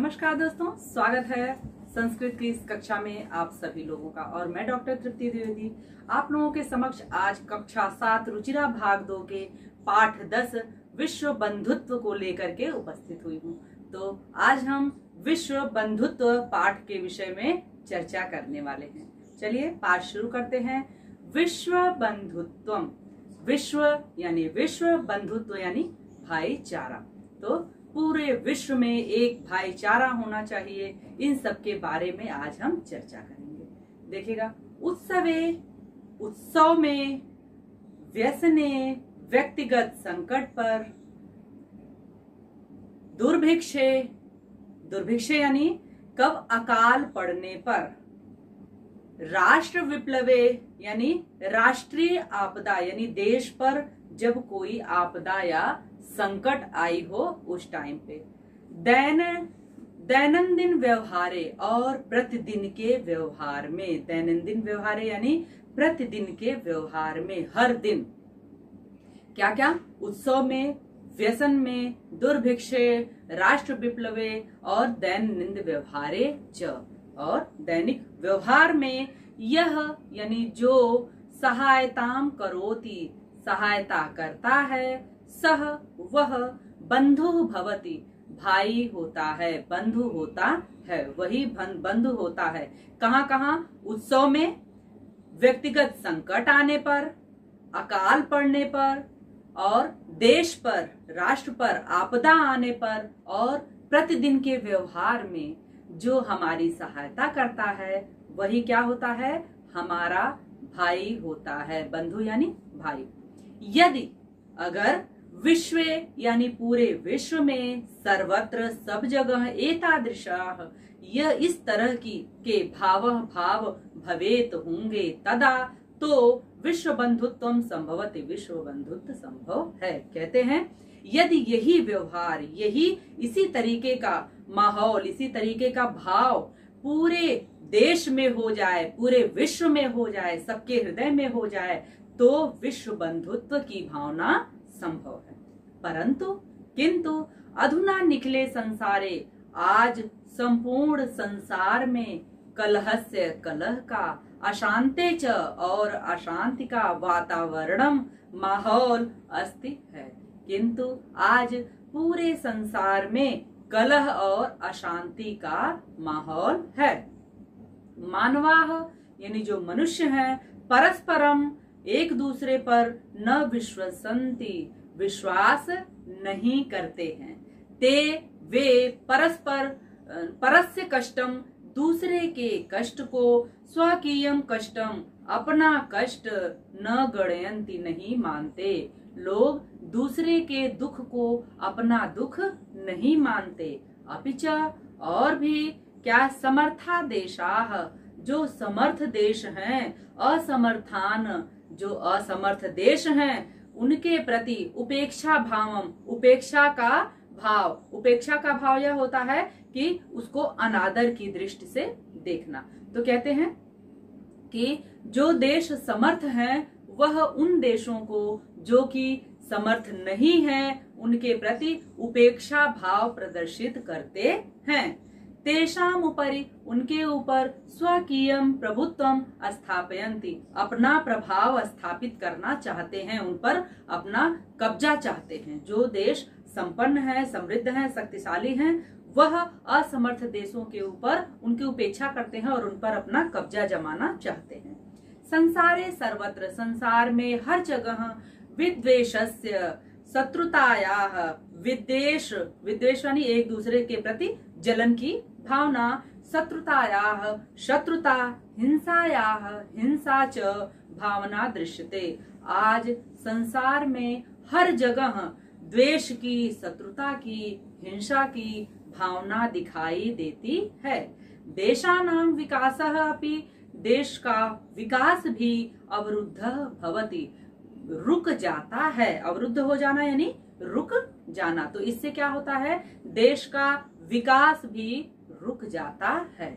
नमस्कार दोस्तों, स्वागत है संस्कृत की इस कक्षा में आप सभी लोगों का। और मैं डॉक्टर तृप्ति द्विवेदी आप लोगों के समक्ष आज कक्षा 7 रुचिरा भाग 2 के पाठ 10 विश्व बंधुत्व को लेकर के उपस्थित हुई हूँ। तो आज हम विश्व बंधुत्व पाठ के विषय में चर्चा करने वाले हैं। चलिए पाठ शुरू करते हैं। विश्व बंधुत्वम, विश्व यानी विश्व, बंधुत्व यानी भाईचारा। तो पूरे विश्व में एक भाईचारा होना चाहिए, इन सब के बारे में आज हम चर्चा करेंगे। देखिएगा, उत्सव में, व्यसने, व्यक्तिगत संकट पर, दुर्भिक्षे यानी कब अकाल पड़ने पर, राष्ट्र विप्लवे यानी राष्ट्रीय आपदा यानी देश पर जब कोई आपदा या संकट आई हो उस टाइम पे, दैनंदिन व्यवहारे और प्रतिदिन के व्यवहार में, दैनंदिन व्यवहारे यानी प्रतिदिन के व्यवहार में, हर दिन क्या क्या, उत्सव में, व्यसन में, दुर्भिक्षे, राष्ट्र विप्लवे और दैनंदिन व्यवहारे च, और दैनिक व्यवहार में यह यानी जो, सहायताम करोति सहायता करता है, सह वह, बंधु भवति भाई होता है, बंधु होता है, वही बंधु होता है। कहाँ कहाँ? उत्सव में, व्यक्तिगत संकट आने पर, अकाल पड़ने पर, और देश पर, राष्ट्र पर आपदा आने पर, और प्रतिदिन के व्यवहार में जो हमारी सहायता करता है वही क्या होता है? हमारा भाई होता है, बंधु यानी भाई। यदि अगर विश्व यानी पूरे विश्व में, सर्वत्र सब जगह, एतादृशाः यह इस तरह की के भाव भवेत होंगे, तदा तो विश्व बंधुत्व संभवति, विश्व बंधुत्व संभव है। कहते हैं यदि यही व्यवहार, यही इसी तरीके का माहौल, इसी तरीके का भाव पूरे देश में हो जाए, पूरे विश्व में हो जाए, सबके हृदय में हो जाए, तो विश्व बंधुत्व की भावना संभव है। परंतु किंतु अधुना निखिले संसारे, आज संपूर्ण संसार में, कलहस्य कलह का, अशांते च और अशांति का वातावरणम माहौल अस्ति है। किंतु आज पूरे संसार में कलह और अशांति का माहौल है। मानवाः यानी जो मनुष्य हैं, परस्परम एक दूसरे पर, न विश्वसन्ति विश्वास नहीं करते हैं, ते वे परस्पर परस्य कष्टम दूसरे के कष्ट को, स्वकीयम कष्टम अपना कष्ट, न गणयन्ति नहीं मानते, लोग दूसरे के दुख को अपना दुख नहीं मानते। अपिच और भी क्या, समर्था देशाः जो समर्थ देश हैं, असमर्थान जो असमर्थ देश हैं उनके प्रति उपेक्षा भावम, उपेक्षा का भाव यह होता है कि उसको अनादर की दृष्टि से देखना। तो कहते हैं कि जो देश समर्थ हैं वह उन देशों को जो कि समर्थ नहीं हैं उनके प्रति उपेक्षा भाव प्रदर्शित करते हैं। तेषाम उपरि उनके ऊपर स्वकीयम प्रभुत्वम स्थापयन्ति अपना प्रभाव स्थापित करना चाहते हैं, उन पर अपना कब्जा चाहते हैं। जो देश संपन्न है, समृद्ध है, शक्तिशाली हैं, वह असमर्थ देशों के ऊपर उनकी उपेक्षा करते हैं और उन पर अपना कब्जा जमाना चाहते हैं। संसारे सर्वत्र संसार में हर जगह, विद्वेषस्य शत्रुतायाः, विद्वेष यानी एक दूसरे के प्रति जलन की भावना, शत्रुतायाः शत्रुता, हिंसायाः हिंसा च भावना दृश्यते। आज संसार में हर जगह द्वेष की, शत्रुता की, हिंसा की भावना दिखाई देती है। देशानां विकासः अपि देश का विकास भी अवरुद्धः भवति रुक जाता है। अवरुद्ध हो जाना यानी रुक जाना। तो इससे क्या होता है? देश का विकास भी रुक जाता है।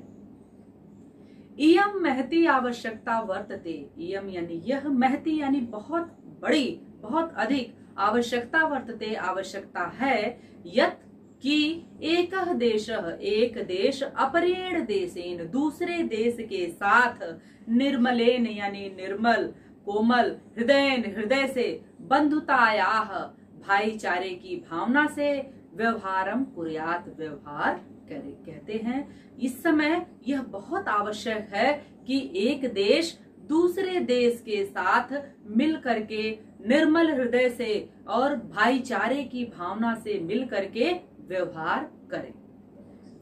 इयम महती आवश्यकता वर्तते, इयम यानी यह, महती यानी बहुत बड़ी, बहुत अधिक, आवश्यकता वर्तते आवश्यकता है, यत कि एकः देशः एक देश अपरेण देशेन दूसरे देश के साथ निर्मलेन यानी निर्मल कोमल हृदय से बंधुतायाः भाईचारे की भावना से व्यवहारम कुर्यात व्यवहार करे। कहते हैं इस समय यह बहुत आवश्यक है कि एक देश दूसरे देश के साथ मिल करके निर्मल हृदय से और भाईचारे की भावना से मिल करके व्यवहार करे।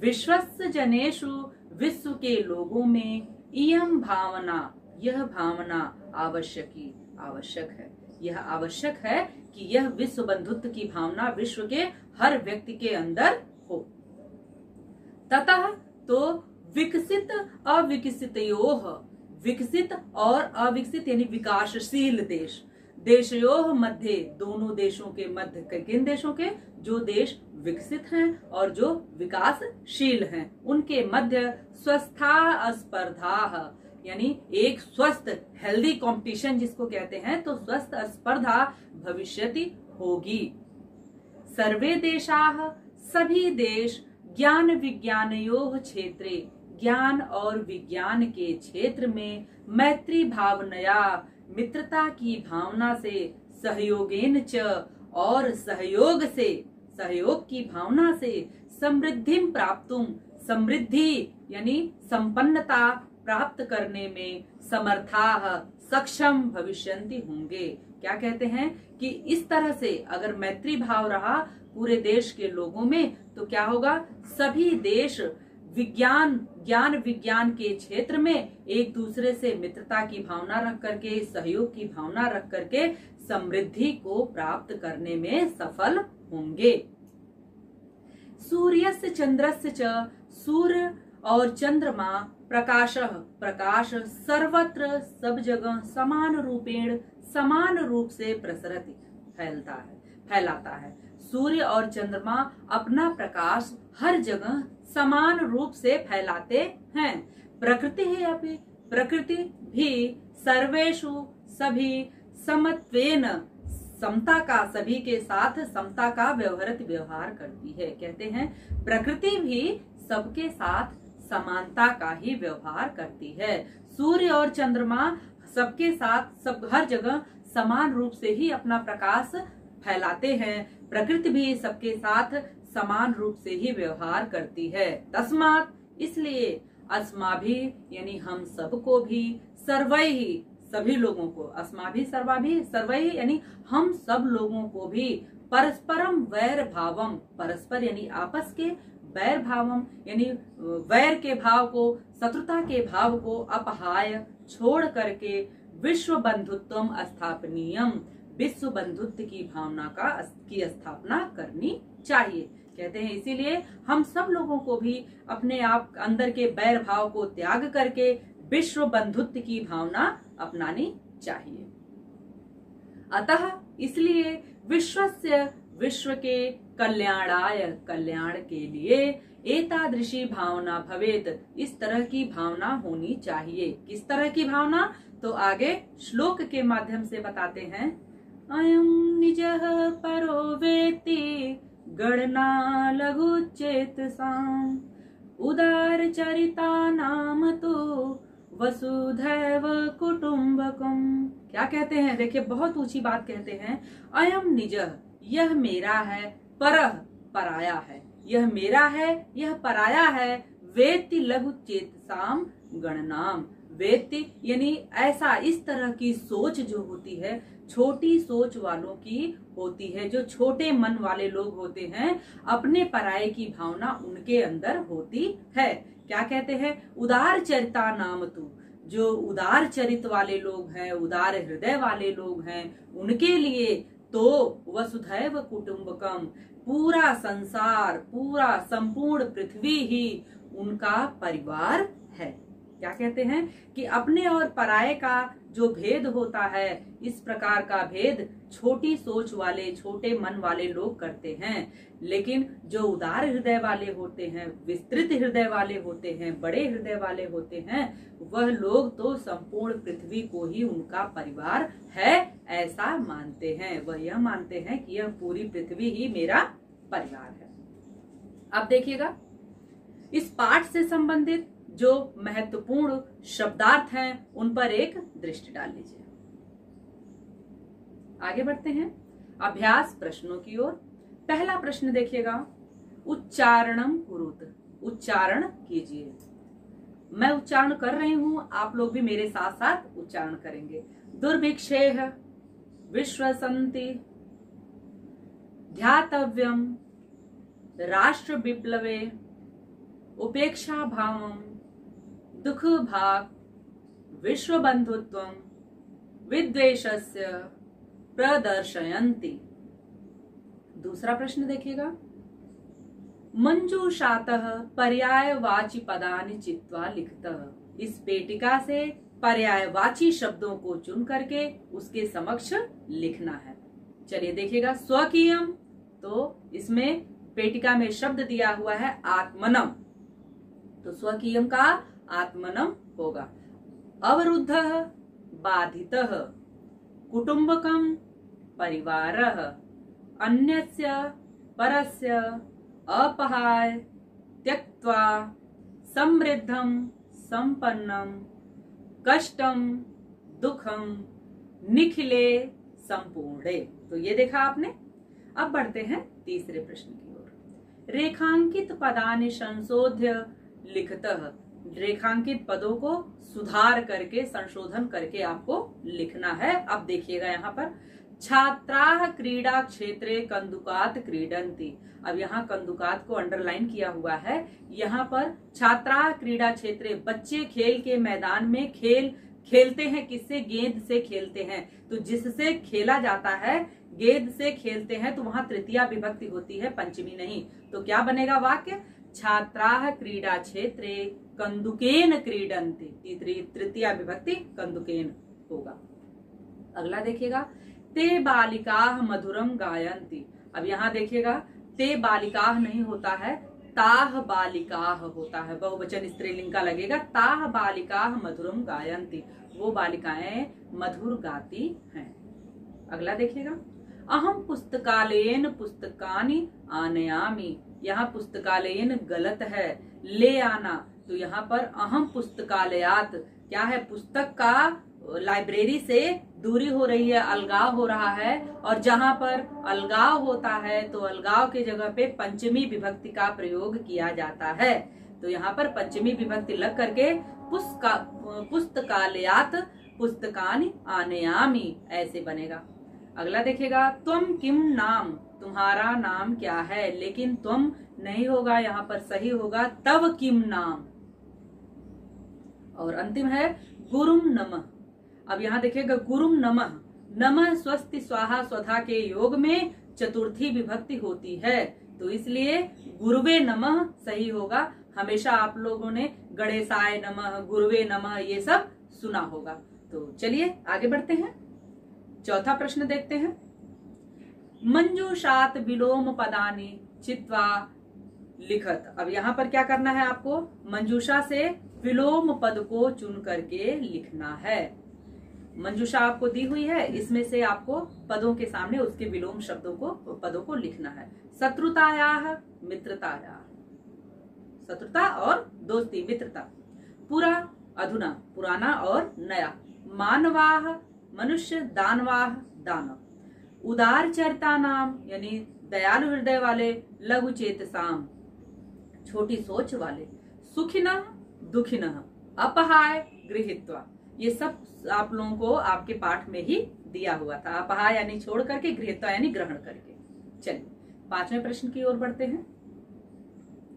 विश्वस्य जनेषु विश्व के लोगों में इयम भावना यह भावना आवश्यक है। यह आवश्यक है कि यह विश्व बंधुत्व की भावना विश्व के हर व्यक्ति के अंदर हो। ततः तो विकसित अविकसितयोः विकसित और अविकसित यानी विकासशील देशयोः मध्य दोनों देशों के मध्य किन देशों के जो देश विकसित हैं और जो विकासशील हैं उनके मध्य स्वस्था स्पर्धा यानी एक स्वस्थ हेल्दी कंपटीशन जिसको कहते हैं तो स्वस्थ स्पर्धा भविष्यति होगी। सर्वे देशाः सभी देश ज्ञान विज्ञानयोः क्षेत्रे ज्ञान और विज्ञान के क्षेत्र में मैत्री भावनया मित्रता की भावना से सहयोगेन च और सहयोग की भावना से समृद्धि प्राप्तुम समृद्धि यानी संपन्नता प्राप्त करने में समर्थाः सक्षम भविष्यन्ति होंगे। क्या कहते हैं कि इस तरह से अगर मैत्री भाव रहा पूरे देश के लोगों में तो क्या होगा, सभी देश ज्ञान विज्ञान के क्षेत्र में एक दूसरे से मित्रता की भावना रख करके सहयोग की भावना रख करके समृद्धि को प्राप्त करने में सफल होंगे। सूर्यस्य चंद्रस्य च सूर्य और चंद्रमा प्रकाश सर्वत्र सब जगह समान रूप से प्रसरति फैलाता है। सूर्य और चंद्रमा अपना प्रकाश हर जगह समान रूप से फैलाते हैं। प्रकृति भी सर्वेषु सभी समत्वेन सभी के साथ समता का व्यवहार करती है। कहते हैं प्रकृति भी सबके साथ समानता का ही व्यवहार करती है। सूर्य और चंद्रमा सबके साथ हर जगह समान रूप से ही अपना प्रकाश फैलाते हैं। प्रकृति भी सबके साथ समान रूप से ही व्यवहार करती है। तस्मात् इसलिए अस्माभि यानी हम सबको भी सर्वैहि सभी लोगों को अस्माभि सर्वैहि यानी हम सब लोगों को भी परस्परम वैर भावम परस्पर यानी आपस के वैर भावम यानी वैर के भाव को शत्रुता के भाव को अपहाय छोड़ करके विश्व बंधुत्वम स्थापनीयम विश्व बंधुत्व की भावना की स्थापना करनी चाहिए। कहते हैं इसीलिए हम सब लोगों को भी अपने आप अंदर के बैर भाव को त्याग करके विश्व बंधुत्व की भावना अपनानी चाहिए। अतः इसलिए विश्व के कल्याण के लिए एतादृशी भावना भवेत इस तरह की भावना होनी चाहिए। किस तरह की भावना, तो आगे श्लोक के माध्यम से बताते हैं। अयम निजः परो वेति गणना लघु चेतसाम उदार चरिता नाम तो वसुधैव कुटुम्बकम। क्या कहते हैं, देखिए बहुत ऊंची बात कहते हैं। अयम निजः यह मेरा है, परः पराया है, यह मेरा है यह पराया है। वेत्ति लघु चेतसाम गणनाम, वेत्ति यानी ऐसा इस तरह की सोच जो होती है छोटी सोच वालों की होती है, जो छोटे मन वाले लोग होते हैं अपने पराये की भावना उनके अंदर होती है। क्या कहते हैं, उदार चरिता नाम तू, जो उदार चरित वाले लोग हैं उदार हृदय वाले लोग हैं उनके लिए तो वसुधैव कुटुम्बकम पूरा संसार पूरा संपूर्ण पृथ्वी ही उनका परिवार है। क्या कहते हैं कि अपने और पराये का जो भेद होता है इस प्रकार का भेद छोटी सोच वाले छोटे मन वाले लोग करते हैं, लेकिन जो उदार हृदय वाले होते हैं विस्तृत हृदय वाले होते हैं बड़े हृदय वाले होते हैं वह लोग तो संपूर्ण पृथ्वी को ही उनका परिवार है ऐसा मानते हैं। वह यह मानते हैं कि यह पूरी पृथ्वी ही मेरा परिवार है। अब देखिएगा इस पाठ से संबंधित जो महत्वपूर्ण शब्दार्थ हैं उन पर एक दृष्टि डाल लीजिए। आगे बढ़ते हैं अभ्यास प्रश्नों की ओर। पहला प्रश्न देखिएगा, उच्चारणम कुरुत, उच्चारण कीजिए। मैं उच्चारण कर रही हूं, आप लोग भी मेरे साथ साथ उच्चारण करेंगे। दुर्भिक्षेह विश्वसन्ति, ध्यातव्यम राष्ट्र विप्लवे, उपेक्षा भावम दुख भाग, विश्व बंधुत्वम विद्वेषस्य प्रदर्शयन्ति। दूसरा प्रश्न देखिएगा, मंजूषातः पर्यायवाची पदानि चित्वा लिखतः, इस पेटिका से पर्यायवाची शब्दों को चुन करके उसके समक्ष लिखना है। चलिए देखिएगा, स्वकीयम, तो इसमें पेटिका में शब्द दिया हुआ है आत्मनम, तो स्वकीयम का आत्मनम होगा। अवरुद्धः बाधितः, कुटुंबकम परिवारः, अन्यस्य परस्य अपहाय त्यक्त्वा, समृद्धम संपन्नम, कष्टम दुखम निखिले संपूर्णे। तो ये देखा आपने। अब बढ़ते हैं तीसरे प्रश्न की ओर। रेखांकित पदानि संशोध्य लिखतः, रेखांकित पदों को सुधार करके संशोधन करके आपको लिखना है। अब देखिएगा यहाँ पर, छात्राः क्रीडा क्षेत्रे कंदुकात क्रीडन्ति। अब यहाँ कंदुकात को अंडरलाइन किया हुआ है। यहाँ पर छात्राः क्रीडा क्षेत्रे, बच्चे खेल के मैदान में खेलते हैं। किससे? गेंद से खेलते हैं। तो जिससे खेला जाता है, गेंद से खेलते हैं, तो वहां तृतीया विभक्ति होती है, पंचमी नहीं। तो क्या बनेगा वाक्य? छात्राः क्रीडा क्षेत्रे कंदुकेन क्रीडन्ति, तृतीया विभक्ति कंदुकेन होगा। अगला देखिएगा, ते बालिकाः मधुरम गायन्ति। अब यहाँ देखिएगा, ते बालिकाः नहीं होता है, ताः बालिकाः होता है, बहुवचन स्त्रीलिंग का लगेगा। ताः बालिकाः मधुरम गायन्ति, वो बालिकाएं मधुर गाती हैं। अगला देखिएगा, अहम पुस्तकालयेन पुस्तकानि आनयामि। यहाँ पुस्तकालयेन गलत है, ले आना। तो यहाँ पर अहम पुस्तकालयात, क्या है? पुस्तक का लाइब्रेरी से दूरी हो रही है, अलगाव हो रहा है। और जहां पर अलगाव होता है तो अलगाव के जगह पे पंचमी विभक्ति का प्रयोग किया जाता है। तो यहाँ पर पंचमी विभक्ति लग करके पुस्तकालयात पुस्तकानि आनयामि ऐसे बनेगा। अगला देखिएगा, त्वम किम नाम, तुम्हारा नाम क्या है। लेकिन त्वम नहीं होगा, यहाँ पर सही होगा तव किम नाम। और अंतिम है गुरुम नमः। अब यहाँ देखिएगा, गुरुम नमः, नमः स्वस्ति स्वाहा स्वधा के योग में चतुर्थी विभक्ति होती है, तो इसलिए गुरुवे नमः सही होगा। हमेशा आप लोगों ने गणेशाय नमः, गुरुवे नमः ये सब सुना होगा। तो चलिए आगे बढ़ते हैं, चौथा प्रश्न देखते हैं। मंजूषात विलोम पदानि चित्वा लिखत। अब यहाँ पर क्या करना है आपको? मंजूषा से विलोम पद को चुन करके लिखना है। मंजूषा आपको दी हुई है, इसमें से आपको पदों के सामने उसके विलोम शब्दों को, पदों को लिखना है। शत्रुतायाः मित्रतायाः, शत्रुता और दोस्ती, मित्रता। पुरा अधुना, पुराना और नया। मानवाः मनुष्य, दानवाः दानव। उदार चरिता नाम, यानी दयालु हृदय वाले। लघु चेतसाम, छोटी सोच वाले। सुखिनः दुखिनः, अपहाय गृहीत्वा। ये सब आप लोगों को आपके पाठ में ही दिया हुआ था। अपहाय यानी छोड़ करके, गृहीत्वा यानी ग्रहण करके। चलिए पांचवें प्रश्न की ओर बढ़ते हैं।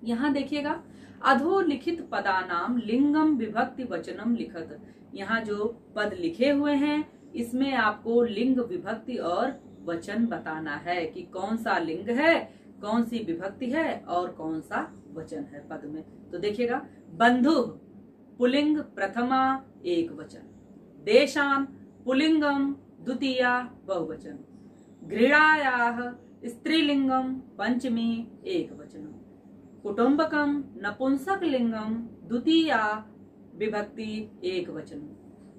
यहाँ देखिएगा, अधोलिखित पदानाम लिंगम विभक्ति वचनम लिखत। यहाँ जो पद लिखे हुए हैं इसमें आपको लिंग, विभक्ति और वचन बताना है कि कौन सा लिंग है, कौन सी विभक्ति है और कौन सा वचन है पद में। तो देखिएगा, बंधु पुलिंग प्रथमा एक वचन, देशान पुलिंगम द्वितीया बहुवचन, घृणायाः स्त्रीलिंगम पंचमी एक वचन, कुटुंबकम नपुंसक लिंगम द्वितीया विभक्ति एक वचन,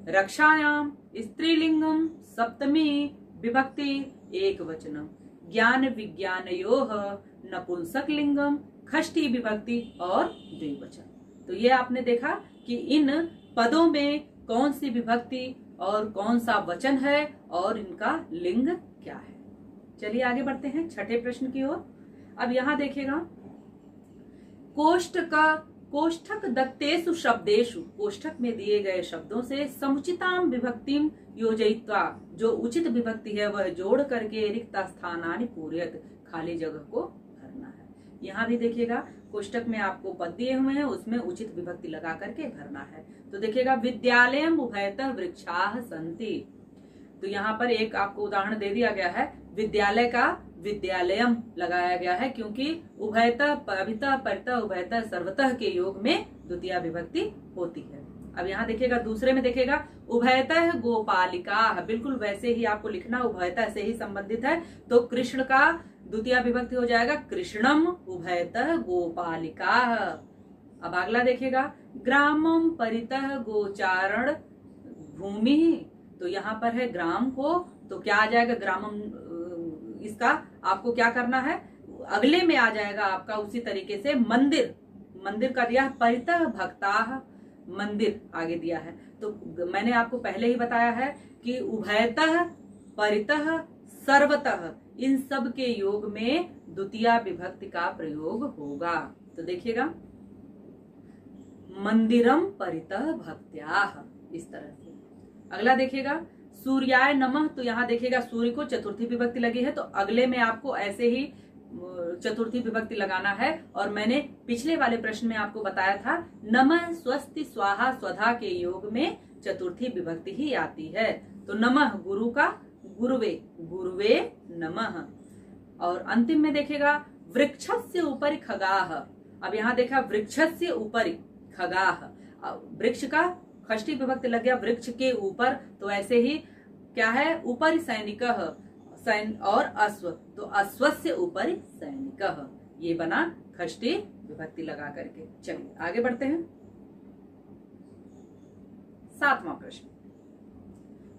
रक्षायाम स्त्रीलिंगम सप्तमी विभक्ति एक वचन, ज्ञान विज्ञानयोः नपुंसक लिंगम षष्ठी विभक्ति और द्विवचन। तो ये आपने देखा कि इन पदों में कौन सी विभक्ति और कौन सा वचन है और इनका लिंग क्या है। चलिए आगे बढ़ते हैं छठे प्रश्न की ओर। अब यहां देखिएगा, कोष्ठक दत्तेषु शब्देषु, कोष्ठक में दिए गए शब्दों से समुचिताम विभक्तिम योजयित्वा, जो उचित विभक्ति है वह जोड़ करके रिक्त स्थानानि पूरयत, खाली जगह को भरना है। यहाँ भी देखिएगा कोष्ठक में आपको पद दिए हुए हैं, उसमें उचित विभक्ति लगा करके भरना है। तो देखिएगा विद्यालयम उभयतः वृक्षाः सन्ति, तो यहाँ पर एक आपको उदाहरण दे दिया गया है, विद्यालय का विद्यालयम लगाया गया है क्योंकि उभयतः, पवितः, परितः, उभयतः, सर्वतः के योग में द्वितीया विभक्ति होती है। अब यहाँ देखिएगा दूसरे में देखिएगा उभयतः गोपालिका, बिल्कुल वैसे ही आपको लिखना, उभयतः से ही संबंधित है। तो कृष्ण का द्वितीया विभक्ति हो जाएगा कृष्णम उभयतः गोपालिका। अब अगला देखिएगा ग्रामम परितः गोचारण भूमि, तो यहाँ पर है ग्राम को, तो क्या आ जाएगा ग्रामम, इसका आपको क्या करना है, अगले में आ जाएगा आपका उसी तरीके से मंदिर, मंदिर का दिया है परितः भक्ताः, मंदिर आगे दिया है। तो मैंने आपको पहले ही बताया है कि उभयतः, परितः, सर्वतः, इन सब के योग में द्वितीया विभक्ति का प्रयोग होगा। तो देखिएगा मंदिरम परितः भक्त्याः, इस तरह से। अगला देखिएगा सूर्याय नमः, तो यहाँ देखिएगा सूर्य को चतुर्थी विभक्ति लगी है, तो अगले में आपको ऐसे ही चतुर्थी विभक्ति लगाना है। और मैंने पिछले वाले प्रश्न में आपको बताया था नमः स्वस्ति स्वाहा स्वधा के योग में चतुर्थी विभक्ति ही आती है। तो नमः गुरु का गुरुवे, गुरुवे नमः। और अंतिम में देखिएगा वृक्षस्य ऊपरि खगाः, अब यहाँ देखा वृक्षस्य ऊपरि खगाः, वृक्ष का षष्ठी विभक्ति लग गया वृक्ष के ऊपर, तो ऐसे ही क्या है ऊपर सैनिकः, सैन और अश्व, तो अश्वस्य ऊपर सैनिकः, ये बना षष्ठी विभक्ति लगा करके। चलिए आगे बढ़ते हैं। सातवां प्रश्न,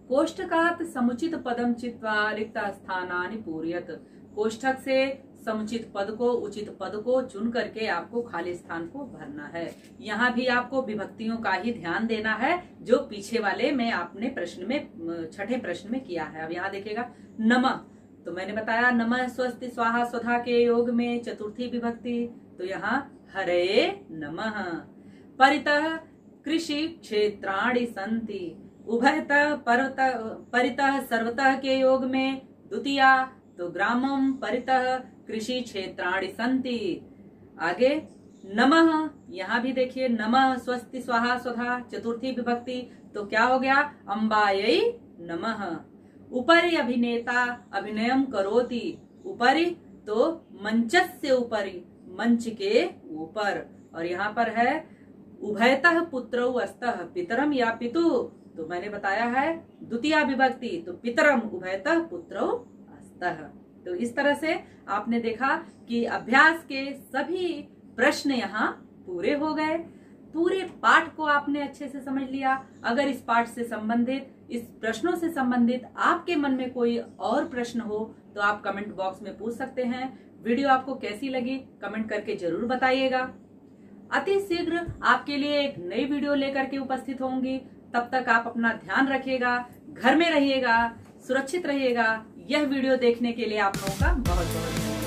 कोष्ठकात् समुचित पदम चित्वा रिक्त स्थानानि पूरयत, कोष्ठक से समुचित पद को, उचित पद को चुन करके आपको खाली स्थान को भरना है। यहाँ भी आपको विभक्तियों का ही ध्यान देना है जो पीछे वाले में आपने प्रश्न में, छठे प्रश्न में किया है। अब यहाँ देखिएगा नमः, तो मैंने बताया नमः स्वस्ति स्वाहा स्वधा के योग में चतुर्थी विभक्ति, तो यहाँ हरे नमः। परितः कृषि क्षेत्राणि सन्ति, उभयतः परितः सर्वतः के योग में द्वितीया, तो ग्रामम परितः कृषि क्षेत्राणि सन्ति। आगे नमः, यहाँ भी देखिए नमः स्वस्ति स्वाहा स्वधा चतुर्थी विभक्ति, तो क्या हो गया अम्बायै नमः। उपरि अभिनेता अभिनयम करोति, उपरि तो मंचस्य ऊपरी, मंच के ऊपर। और यहाँ पर है उभयतः पुत्रौ अस्तः, पितरम या पितु, तो मैंने बताया है द्वितीया विभक्ति, तो पितरम उभयतः पुत्रौ अस्तः। तो इस तरह से आपने देखा कि अभ्यास के सभी प्रश्न यहाँ पूरे हो गए। पूरे पाठ को आपने अच्छे से समझ लिया। अगर इस पाठ से संबंधित, इस प्रश्नों से संबंधित आपके मन में कोई और प्रश्न हो तो आप कमेंट बॉक्स में पूछ सकते हैं। वीडियो आपको कैसी लगी कमेंट करके जरूर बताइएगा। अति शीघ्र आपके लिए एक नई वीडियो लेकर के उपस्थित होंगी। तब तक आप अपना ध्यान रखिएगा, घर में रहिएगा, सुरक्षित रहिएगा। यह वीडियो देखने के लिए आप लोगों का बहुत बहुत धन्यवाद।